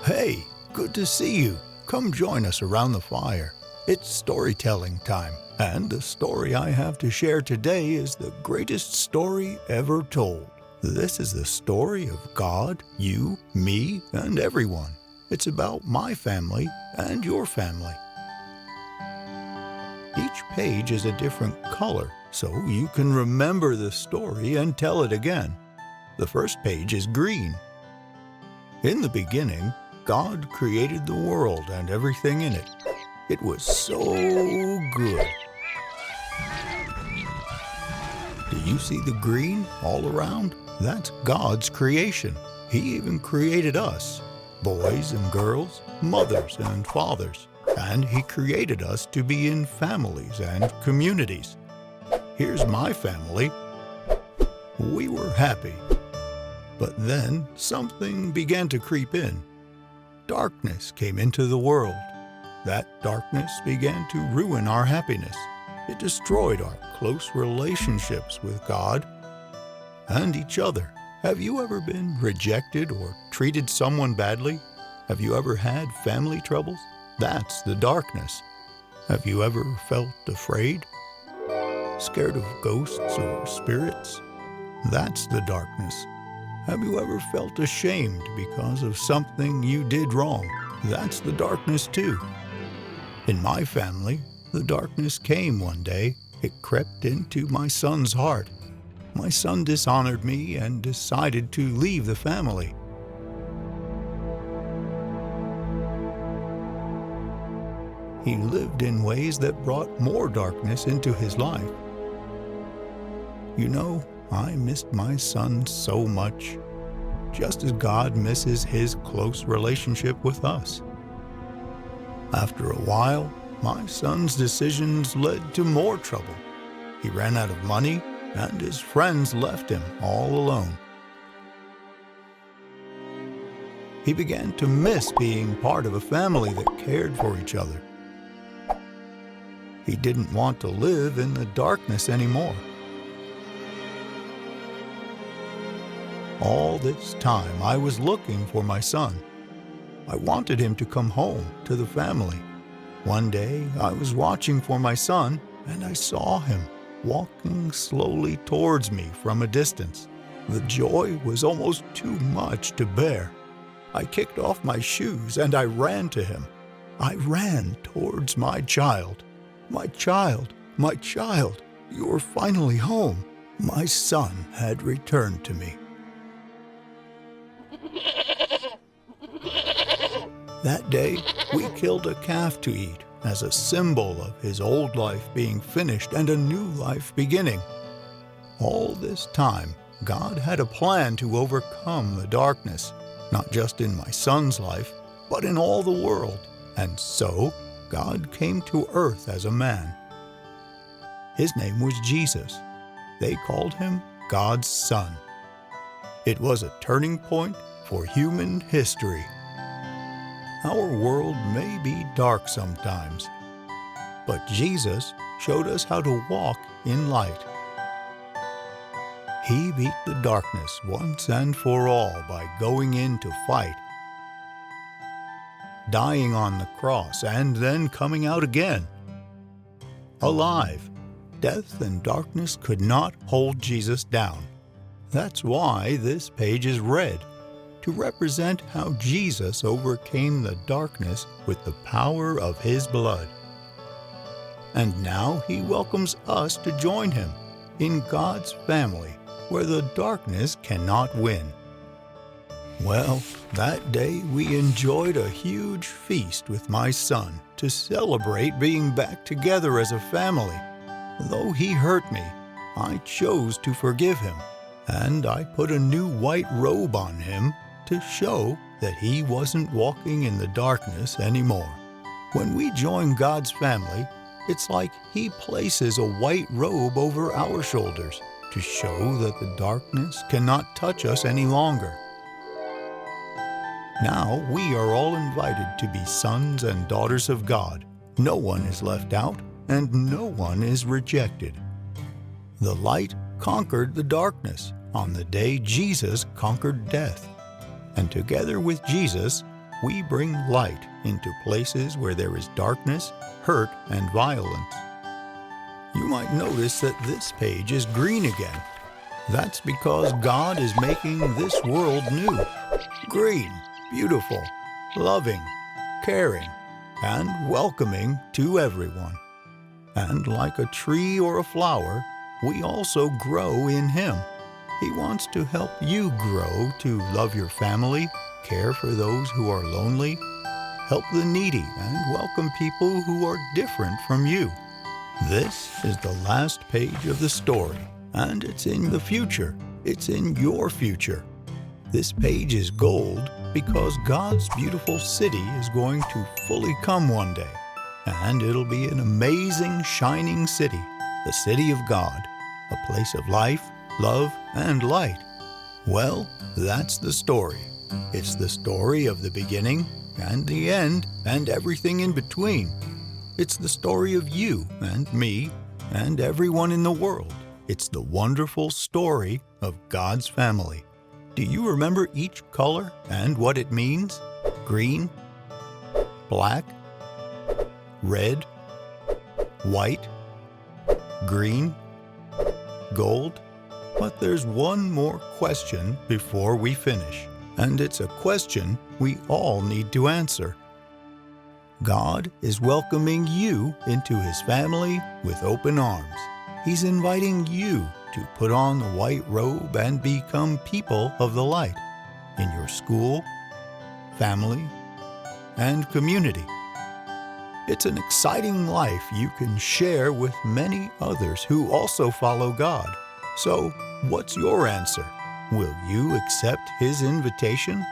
Hey, good to see you. Come join us around the fire. It's storytelling time, and the story I have to share today is the greatest story ever told. This is the story of God, you, me, and everyone. It's about my family and your family. Each page is a different color, so you can remember the story and tell it again. The first page is green. In the beginning, God created the world and everything in it. It was so good. Do you see the green all around? That's God's creation. He even created us, boys and girls, mothers and fathers. And He created us to be in families and communities. Here's my family. We were happy. But then something began to creep in. Darkness came into the world. That darkness began to ruin our happiness. It destroyed our close relationships with God and each other. Have you ever been rejected or treated someone badly? Have you ever had family troubles? That's the darkness. Have you ever felt afraid? Scared of ghosts or spirits? That's the darkness. Have you ever felt ashamed because of something you did wrong? That's the darkness too. In my family, the darkness came one day. It crept into my son's heart. My son dishonored me and decided to leave the family. He lived in ways that brought more darkness into his life. You know, I missed my son so much, just as God misses His close relationship with us. After a while, my son's decisions led to more trouble. He ran out of money, and his friends left him all alone. He began to miss being part of a family that cared for each other. He didn't want to live in the darkness anymore. All this time, I was looking for my son. I wanted him to come home to the family. One day, I was watching for my son, and I saw him walking slowly towards me from a distance. The joy was almost too much to bear. I kicked off my shoes, and I ran to him. I ran towards my child. My child, my child, you are finally home. My son had returned to me. That day, we killed a calf to eat as a symbol of his old life being finished and a new life beginning. All this time, God had a plan to overcome the darkness, not just in my son's life, but in all the world. And so, God came to earth as a man. His name was Jesus. They called Him God's Son. It was a turning point for human history. Our world may be dark sometimes, but Jesus showed us how to walk in light. He beat the darkness once and for all by going in to fight, dying on the cross, and then coming out again, alive. Death and darkness could not hold Jesus down. That's why this page is red, to represent how Jesus overcame the darkness with the power of His blood. And now He welcomes us to join Him in God's family, where the darkness cannot win. Well, that day we enjoyed a huge feast with my son to celebrate being back together as a family. Though he hurt me, I chose to forgive him, and I put a new white robe on him to show that he wasn't walking in the darkness anymore. When we join God's family, it's like He places a white robe over our shoulders to show that the darkness cannot touch us any longer. Now we are all invited to be sons and daughters of God. No one is left out, and no one is rejected. The light conquered the darkness on the day Jesus conquered death. And together with Jesus, we bring light into places where there is darkness, hurt, and violence. You might notice that this page is green again. That's because God is making this world new. Green, beautiful, loving, caring, and welcoming to everyone. And like a tree or a flower, we also grow in Him. He wants to help you grow to love your family, care for those who are lonely, help the needy, and welcome people who are different from you. This is the last page of the story, and it's in the future. It's in your future. This page is gold because God's beautiful city is going to fully come one day, and it'll be an amazing, shining city, the city of God, a place of life, love, and light. Well, that's the story. It's the story of the beginning and the end and everything in between. It's the story of you and me and everyone in the world. It's the wonderful story of God's family. Do you remember each color and what it means? Green, black, red, white, green, gold. But there's one more question before we finish, and it's a question we all need to answer. God is welcoming you into His family with open arms. He's inviting you to put on the white robe and become people of the light in your school, family, and community. It's an exciting life you can share with many others who also follow God. So, what's your answer? Will you accept His invitation